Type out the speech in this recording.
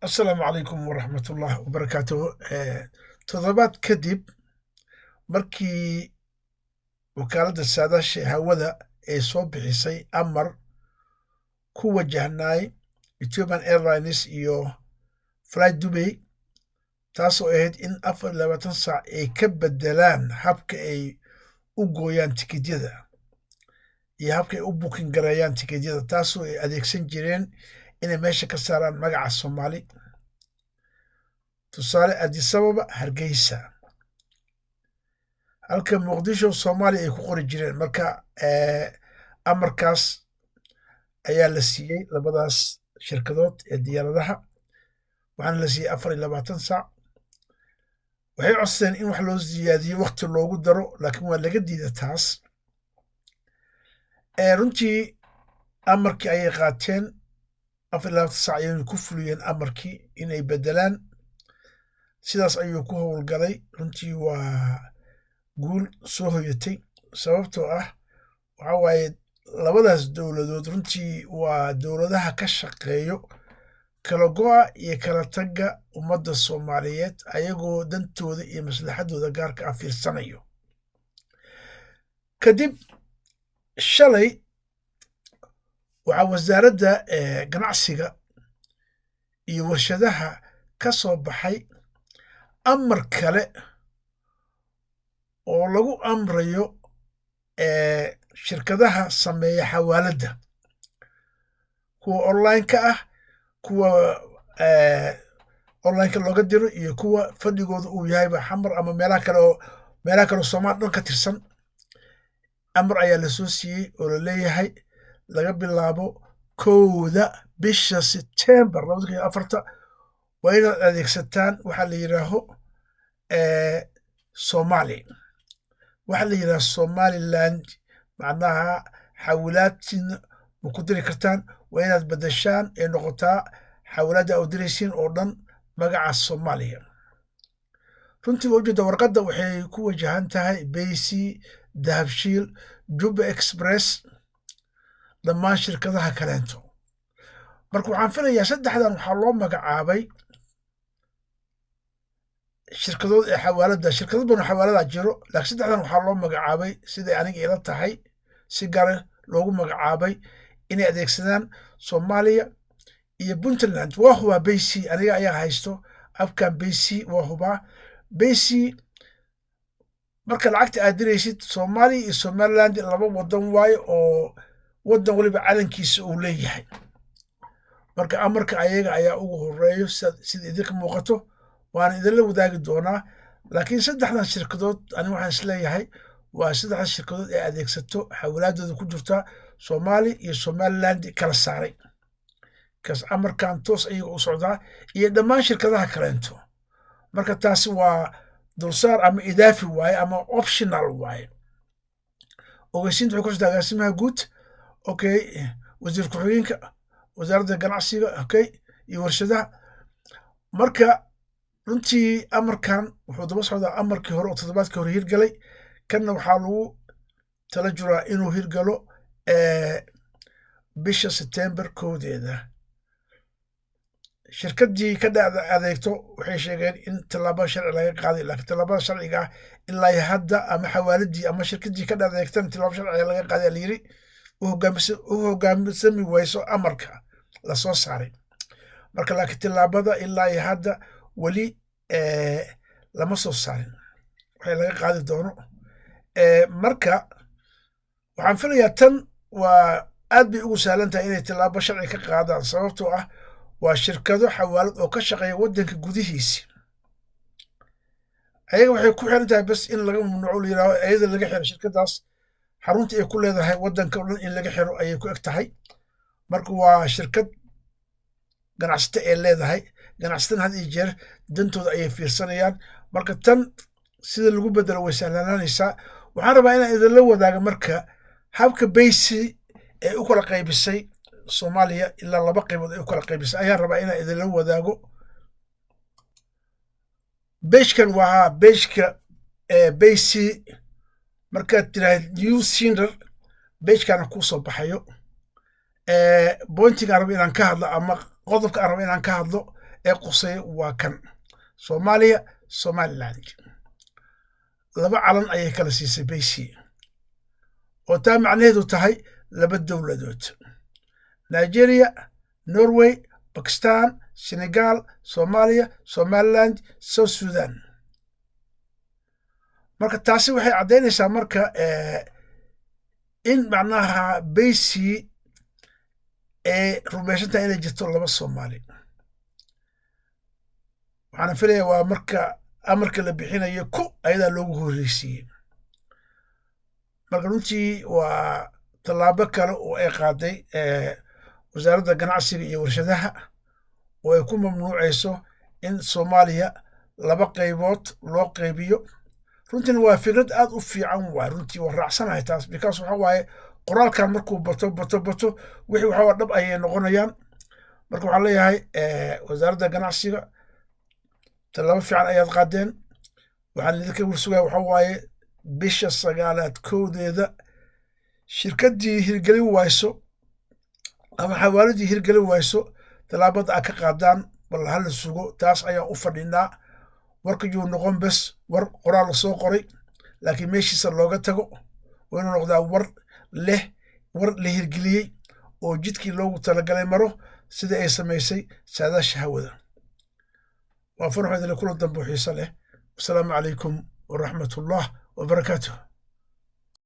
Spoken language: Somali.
asalaamu calaykum waraxmatullaah wabarakaatuhu. Toddobaad kadib markii wakaaladda saadaasha hawada ay soo bixisay amar ku wajahnay Ethiopian Airlines iyo Fly Dubai, taasoo ahayd in 24 saac ay ka bedelaan habka ay u gooyaan tikedyada iyo habka ay u booking gareeyaan tikedyada, taasoo ay adeegsan jireen inay meesha ka saaraan magaca Soomaali. tusaale Addis Ababa, Hargeysa, halka Muqdisho Soomaaliya ay ku qori jireen. Marka amarkaas ayaa la siiyey labadaas shirkadood ee diyaaradaha, waxaana la siiyey 24 saac. waxay codsadeen in wax loo siyaadiyo waqti loogu daro, laakiin waa laga diida taas. runtii amarkii ayay qaateen, 24 saac ayay ku fuliyeen amarkii inay bedelaan. sidaas ayuu ku howlgalay. runtii waa guul soo hoyatay, sababtoo ah waxa waaye labadaas dowladood runtii waa dowladaha ka shaqeeyo kala go'a iyo kala tagga ummadda Soomaaliyeed, ayagoo dantooda iyo maslaxadooda gaarka ah fiirsanayo. kadib shalay waxaa wasaaradda ganacsiga iyo warshadaha ka soo baxay amar kale oo lagu amrayo shirkadaha sameeya xawaaladda, kuwa online-ka ah, kuwa online-ka looga diro, iyo kuwa fadhigooda uu yahayba xamar ama meelaha kale Soomaali dhan ka tirsan. amar ayaa la soo siiyey oo la leeyahay laga bilaabo 1 bisha September 2004 waa inaad adeegsataan waxa la yidhaaho Soomaali. waxa la yidhaha Somaliland, macnaha xawilaadtiina ma ku diri kartaan, waa inaad bedeshaan ee noqotaa xawilaadda aad diraysiin oo dhan magaca Soomaaliya. runtii waa ujeeda warqadda waxay ku wajahan tahay Beysi, Dahabshiil, Juba Express, dhammaan shirkadaha kaleento. marka waxaan filayaa saddexdan waxaa loo magacaabay shirkadood ee xawaaladda. shirkado badan xawaalada jiro, laakiin saddexdan waxaa loo magacaabay siday aniga ila tahay, si gaare loogu magacaabay inay adeegsadaan Soomaaliya iyo Puntland. waa hubaa Beysi, aniga ayaa haysto abkan Beysi, waa hubaa Beysi. marka lacagta aad diraysid, Soomaaliya iyo Somaliland laba wadan waaye oo wadan waliba calankiisa uu leeyahay. marka amarka ayaga ayaa ugu horeeyo sida idinka muuqato, waana idinla wadaagi doonaa. laakiin saddexdan shirkadood aniga waxaan isleeyahay waa saddexdan shirkadood ee adeegsato xawalaadooda ku jirta Soomaali iyo Somaliland kala saaray, kaas amarkan toos ayaga u socdaa iyo dhammaan shirkadaha kaleento. marka taasi waa dulsaar ama idaafi waaye ama optional waaye. ogeysiinta waxay ku jirtaa agaasimaha guud, okay, wasiir ku-xigeenka wasaaradda ganacsiga, okay, iyo warshadaha. marka runtii amarkan wuxuu daba socdaa amarkii hore oo toddobaadkii hore hirgalay, kanna waxaa lagu tala jiraa inuu hirgalo bisha September 1. shirkaddii ka dhacda adeegto waxay sheegeen in tallaabo sharci laga qaaday, laakiin tallaabada sharciga ah ilaa hadda ama xawaaladii ama shirkaddii ka dhacda adeegtana tallaabo sharci laga qaaday la yiri u hoggaansami wayso amarka la soo saaray. marka laakiin tallaabada ilaa hadda weli lama soo saarin waxay laga qaadi doono. marka waxaan filayaa tan waa aad bay ugu sahlan tahay inay tallaabo sharci ka qaadaan, sababtoo ah waa shirkado xawaalad oo ka shaqeeya waddanka gudihiisi. ayaga waxay ku xiran tahay bas in laga mamnuuco, la yidhaaho ayada laga xiro shirkadaas, xarunta ay ku leedahay waddanka o dhan in laga xiro ayay ku eg tahay. marka waa shirkad ganacsata ee leedahay, ganacsatada had iyo jeer dantooda ayay fiirsanayaan. marka tan sida lagu bedelo way sahlanaanaysaa. waxaan rabaa inaan idinla wadaaga marka habka Beysi ee u kala qaybisay Soomaaliya, ilaa 2 qaybood ay u kala qaybisay ayaan rabaa inaan idinla wadaago. beejkan waa beejka Beysi. markaad tiraahid new sender, beejkana kuu soo baxayo. bointiga aan rabo inaan ka hadlo ama qodobka aan rabo inaan ka hadlo ee quseeya waa kan soomaaliya somaliland laba calan ayay kala siisay baysi oo taa macnaheedu tahay laba dowladood nigeria norway bakistan senegal soomaaliya somaliland south sudan marka taasi waxay caddaynaysaa marka in macnaha baysi ee rumaysantahay inay jirto laba soomaali waxaana filaya waa marka amarka la bixinayo ku ayadaa loogu horreysiiyey marka runtii waa tallaabo kale oo ay qaaday wasaaradda ganacsiga iyo warshadaha oo ay ku mamnuucayso in soomaaliya laba qaybood loo qaybiyo runtiina waa fikrad aad u fiican waay runtii waa raacsanahay taas because waxa waaye qoraalkan markuu bato wixii waxaa dhab ayay noqonayaan marka waxaan leeyahay wasaaradda ganacsiga tallaabo fiican ayaad qaadeen waxaan idinka warsugaya waxa waaye bisha 9aad kowdeeda shirkaddii hirgelin wayso ama xawaaladii hirgelin wayso tallaabada aad ka qaadaan bal hala sugo taas ayaan u fadhinaa warka yuu noqon bes war qoraal la soo qoray laakiin meeshiisa looga tago waa inuu noqdaa war la hirgeliyey oo jidkii loogu talagalay maro sida ay samaysay saadaasha hawada waa farxo idinla kula dambe xiiso leh wasalaamu calaykum waraxmatullaah wabarakaatuh